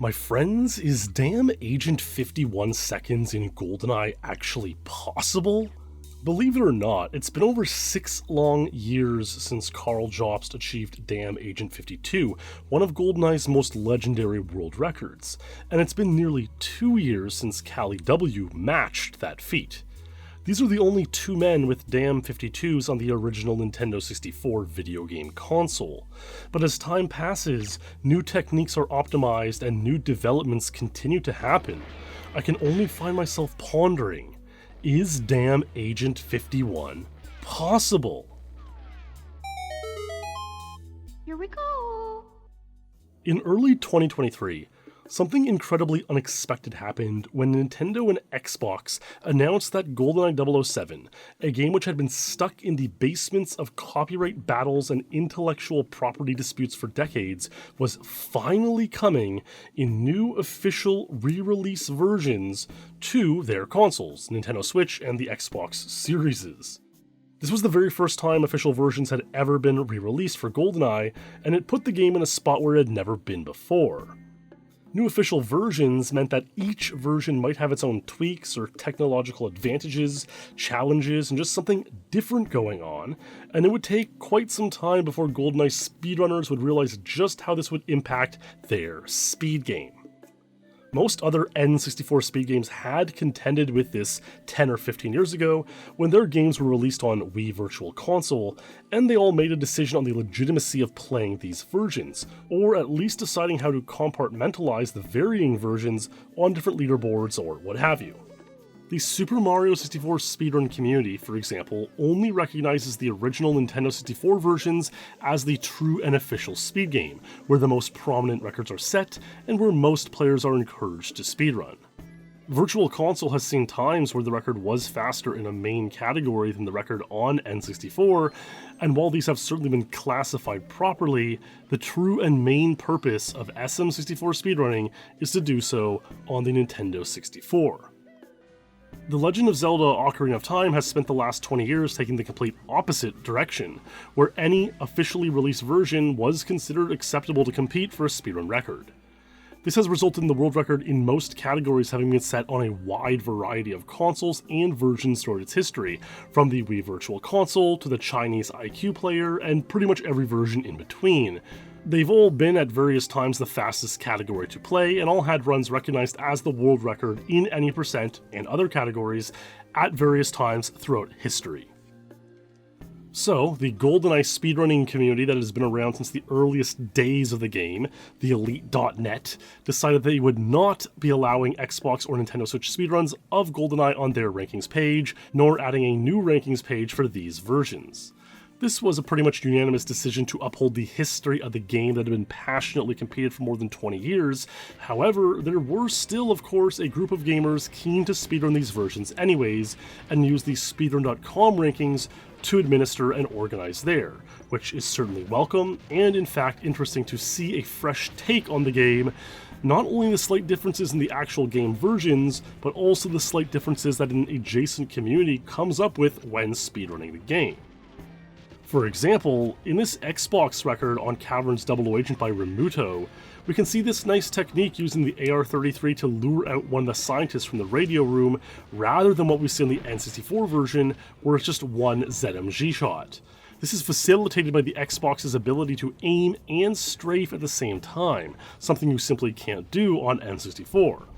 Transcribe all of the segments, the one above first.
My friends, is damn Agent 51 seconds in GoldenEye actually possible? Believe it or not, it's been over 6 long years since Karl Jobst achieved damn Agent 52, one of GoldenEye's most legendary world records, and it's been nearly 2 years since Karl W matched that feat. These are the only 2 men with damn 52s on the original Nintendo 64 video game console. But as time passes, new techniques are optimized and new developments continue to happen. I can only find myself pondering, is damn Agent 51 possible? Here we go! In early 2023, something incredibly unexpected happened when Nintendo and Xbox announced that GoldenEye 007, a game which had been stuck in the basements of copyright battles and intellectual property disputes for decades, was finally coming in new official re-release versions to their consoles, Nintendo Switch and the Xbox Series. This was the very first time official versions had ever been re-released for GoldenEye, and it put the game in a spot where it had never been before. New official versions meant that each version might have its own tweaks or technological advantages, challenges, and just something different going on, and it would take quite some time before GoldenEye speedrunners would realize just how this would impact their speed game. Most other N64 speed games had contended with this 10 or 15 years ago when their games were released on Wii Virtual Console, and they all made a decision on the legitimacy of playing these versions, or at least deciding how to compartmentalize the varying versions on different leaderboards or what have you. The Super Mario 64 speedrun community, for example, only recognizes the original Nintendo 64 versions as the true and official speed game, where the most prominent records are set and where most players are encouraged to speedrun. Virtual Console has seen times where the record was faster in a main category than the record on N64, and while these have certainly been classified properly, the true and main purpose of SM64 speedrunning is to do so on the Nintendo 64. The Legend of Zelda Ocarina of Time has spent the last 20 years taking the complete opposite direction, where any officially released version was considered acceptable to compete for a speedrun record. This has resulted in the world record in most categories having been set on a wide variety of consoles and versions throughout its history, from the Wii Virtual Console to the Chinese IQ player and pretty much every version in between. They've all been at various times the fastest category to play, and all had runs recognized as the world record in any percent and other categories at various times throughout history. So, the GoldenEye speedrunning community that has been around since the earliest days of the game, the Elite.net, decided they would not be allowing Xbox or Nintendo Switch speedruns of GoldenEye on their rankings page, nor adding a new rankings page for these versions. This was a pretty much unanimous decision to uphold the history of the game that had been passionately competed for more than 20 years. However, there were still, of course, a group of gamers keen to speedrun these versions anyways, and use the speedrun.com rankings to administer and organize there, which is certainly welcome, and in fact interesting to see a fresh take on the game, not only the slight differences in the actual game versions, but also the slight differences that an adjacent community comes up with when speedrunning the game. For example, in this Xbox record on Cavern's 00 Agent by Remuto, we can see this nice technique using the AR-33 to lure out one of the scientists from the radio room, rather than what we see in the N64 version, where it's just one ZMG shot. This is facilitated by the Xbox's ability to aim and strafe at the same time, something you simply can't do on N64.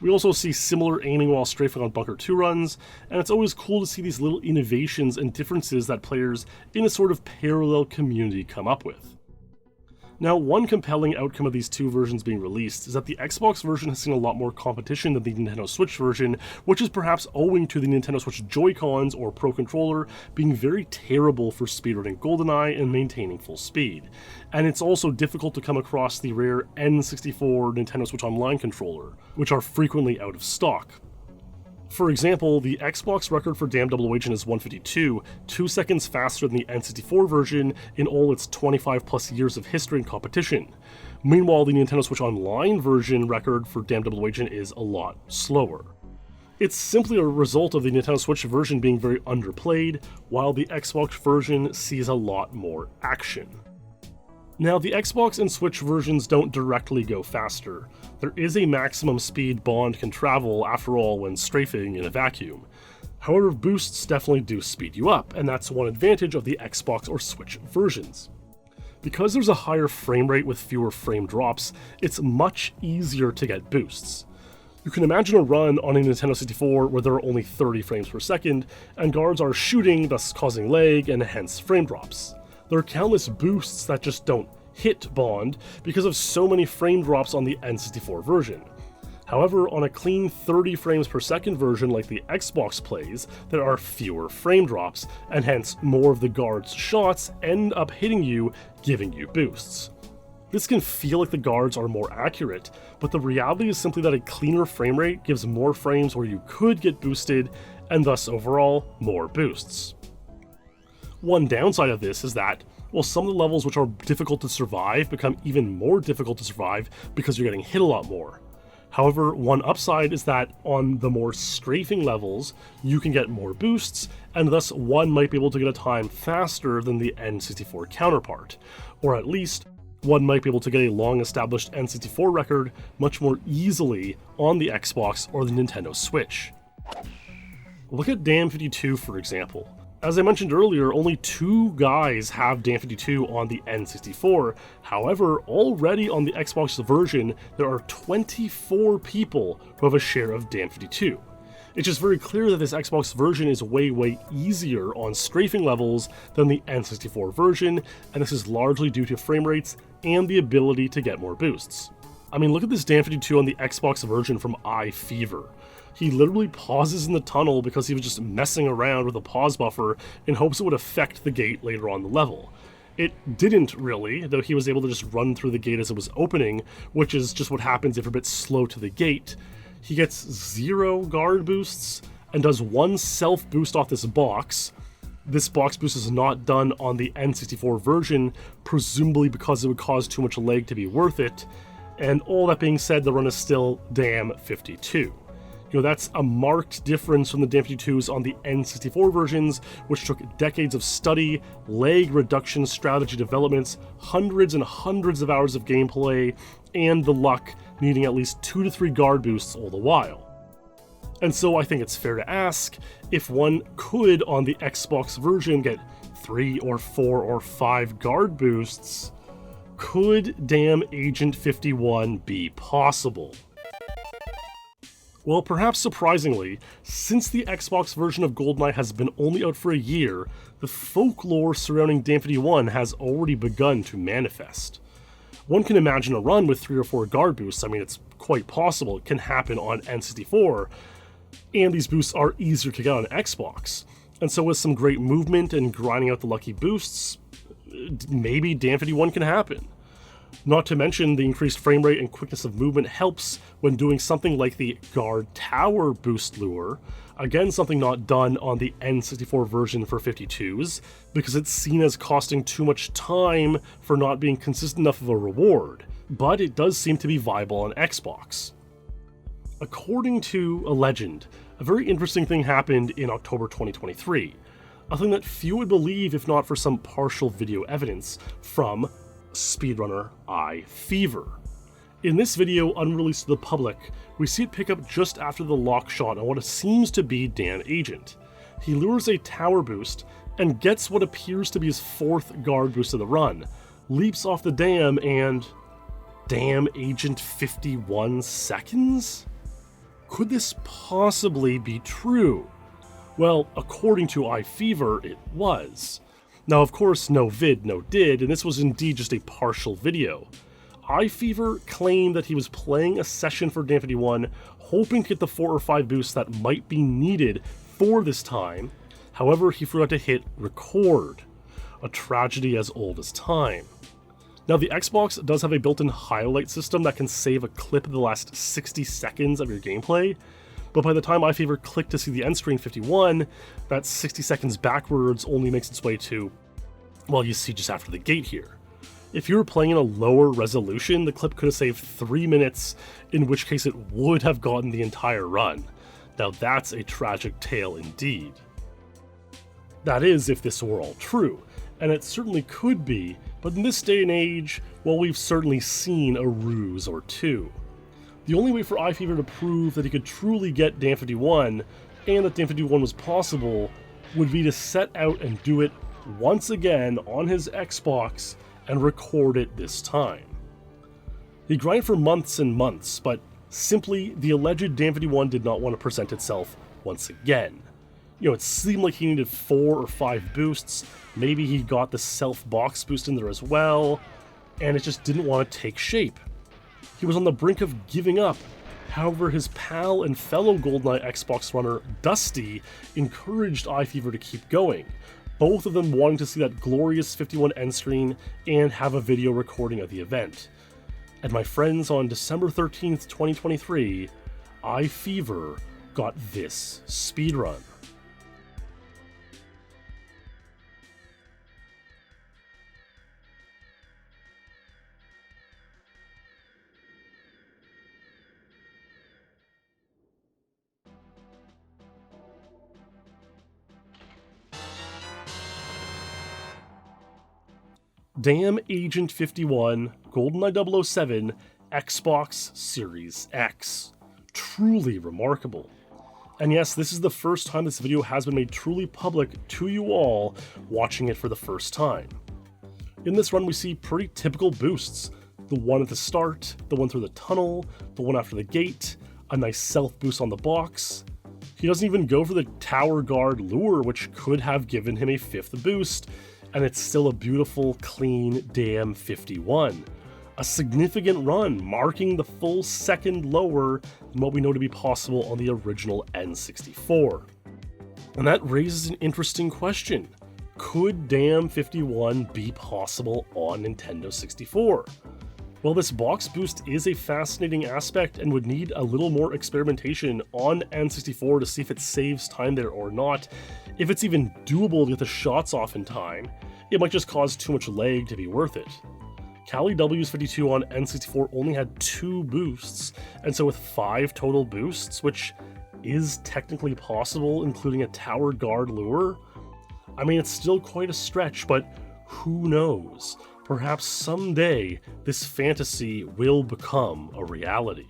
We also see similar aiming while strafing on Bunker 2 runs, and it's always cool to see these little innovations and differences that players in a sort of parallel community come up with. Now, one compelling outcome of these 2 versions being released is that the Xbox version has seen a lot more competition than the Nintendo Switch version, which is perhaps owing to the Nintendo Switch Joy-Cons or Pro Controller being very terrible for speedrunning GoldenEye and maintaining full speed. And it's also difficult to come across the rare N64 Nintendo Switch Online controller, which are frequently out of stock. For example, the Xbox record for damn 00 Agent is 152, 2 seconds faster than the N64 version in all its 25 plus years of history and competition. Meanwhile, the Nintendo Switch Online version record for damn 00 Agent is a lot slower. It's simply a result of the Nintendo Switch version being very underplayed, while the Xbox version sees a lot more action. Now, the Xbox and Switch versions don't directly go faster. There is a maximum speed Bond can travel, after all, when strafing in a vacuum. However, boosts definitely do speed you up, and that's one advantage of the Xbox or Switch versions. Because there's a higher frame rate with fewer frame drops, it's much easier to get boosts. You can imagine a run on a Nintendo 64 where there are only 30 frames per second, and guards are shooting, thus causing lag and hence frame drops. There are countless boosts that just don't hit Bond because of so many frame drops on the N64 version. However, on a clean 30 frames per second version like the Xbox plays, there are fewer frame drops, and hence more of the guards' shots end up hitting you, giving you boosts. This can feel like the guards are more accurate, but the reality is simply that a cleaner frame rate gives more frames where you could get boosted, and thus overall, more boosts. One downside of this is that, while some of the levels which are difficult to survive become even more difficult to survive because you're getting hit a lot more. However, one upside is that on the more strafing levels, you can get more boosts, and thus one might be able to get a time faster than the N64 counterpart, or at least one might be able to get a long-established N64 record much more easily on the Xbox or the Nintendo Switch. Look at DAM52, for example. As I mentioned earlier, only 2 guys have DAM52 on the N64. However, already on the Xbox version, there are 24 people who have a share of DAM52. It's just very clear that this Xbox version is way easier on strafing levels than the N64 version, and this is largely due to frame rates and the ability to get more boosts. I mean, look at this DAM52 on the Xbox version from iFever. He literally pauses in the tunnel because he was just messing around with a pause buffer in hopes it would affect the gate later on the level. It didn't really, though he was able to just run through the gate as it was opening, which is just what happens if you're a bit slow to the gate. He gets 0 guard boosts and does 1 self boost off this box. This box boost is not done on the N64 version, presumably because it would cause too much lag to be worth it. And all that being said, the run is still DAM52. That's a marked difference from the DAM52s on the N64 versions, which took decades of study, lag reduction strategy developments, hundreds and hundreds of hours of gameplay, and the luck needing at least 2 to 3 guard boosts all the while. And so I think it's fair to ask if one could, on the Xbox version, get 3 or 4 or 5 guard boosts, could DAM Agent 51 be possible? Well, perhaps surprisingly, since the Xbox version of GoldenEye has been only out for a year, the folklore surrounding DAM51 has already begun to manifest. One can imagine a run with 3 or 4 guard boosts. I mean, it's quite possible it can happen on N64, and these boosts are easier to get on Xbox. And so with some great movement and grinding out the lucky boosts, maybe DAM51 can happen. Not to mention the increased frame rate and quickness of movement helps when doing something like the guard tower boost lure, again something not done on the N64 version for 52s, because it's seen as costing too much time for not being consistent enough of a reward, but it does seem to be viable on Xbox. According to a legend, a very interesting thing happened in October 2023, a thing that few would believe if not for some partial video evidence from speedrunner iFever. In this video, unreleased to the public, we see it pick up just after the lock shot on what seems to be DAM Agent. He lures a tower boost and gets what appears to be his 4th guard boost of the run, leaps off the dam, and DAM Agent 51 seconds? Could this possibly be true? Well, according to iFever, it was. Now, of course, no vid, no did, and this was indeed just a partial video. iFever claimed that he was playing a session for DAM51, hoping to get the 4 or 5 boosts that might be needed for this time. However, he forgot to hit record, a tragedy as old as time. Now, the Xbox does have a built-in highlight system that can save a clip of the last 60 seconds of your gameplay, but by the time iFever clicked to see the end screen 51, that 60 seconds backwards only makes its way to, well, you see just after the gate here. If you were playing in a lower resolution, the clip could have saved 3 minutes, in which case it would have gotten the entire run. Now that's a tragic tale indeed. That is, if this were all true, and it certainly could be, but in this day and age, well, we've certainly seen a ruse or two. The only way for iFever to prove that he could truly get DAM51, and that DAM51 was possible, would be to set out and do it once again on his Xbox and record it this time. He grinded for months and months, but simply the alleged DAM51 did not want to present itself once again. It seemed like he needed 4 or 5 boosts, maybe he got the self-box boost in there as well, and it just didn't want to take shape. He was on the brink of giving up. However, his pal and fellow GoldenEye Xbox runner, Dusty, encouraged iFever to keep going, both of them wanting to see that glorious 51 end screen and have a video recording of the event. And my friends, on December 13th, 2023, iFever got this speedrun. DAM Agent 51, GoldenEye 007, Xbox Series X. Truly remarkable. And yes, this is the first time this video has been made truly public to you all watching it for the first time. In this run we see pretty typical boosts. The one at the start, the one through the tunnel, the one after the gate, a nice self boost on the box. He doesn't even go for the tower guard lure, which could have given him a 5th boost, and it's still a beautiful, clean DAM51. A significant run, marking the full second lower than what we know to be possible on the original N64. And that raises an interesting question. Could DAM51 be possible on Nintendo 64? Well, this box boost is a fascinating aspect and would need a little more experimentation on N64 to see if it saves time there or not. If it's even doable to get the shots off in time, it might just cause too much lag to be worth it. Kali W's 52 on N64 only had 2 boosts, and so with 5 total boosts, which is technically possible, including a tower guard lure, I mean, it's still quite a stretch, but who knows? Perhaps someday this fantasy will become a reality.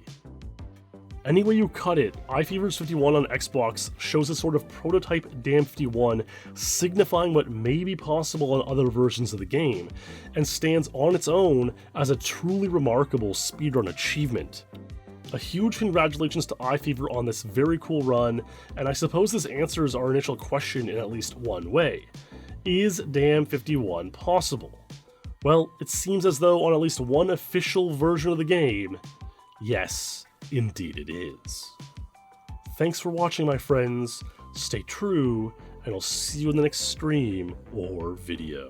Any way you cut it, iFever's 51 on Xbox shows a sort of prototype DAM51 signifying what may be possible on other versions of the game, and stands on its own as a truly remarkable speedrun achievement. A huge congratulations to iFever on this very cool run, and I suppose this answers our initial question in at least one way. Is DAM51 possible? Well, it seems as though on at least one official version of the game, yes, indeed it is. Thanks for watching, my friends. Stay true, and I'll see you in the next stream or video.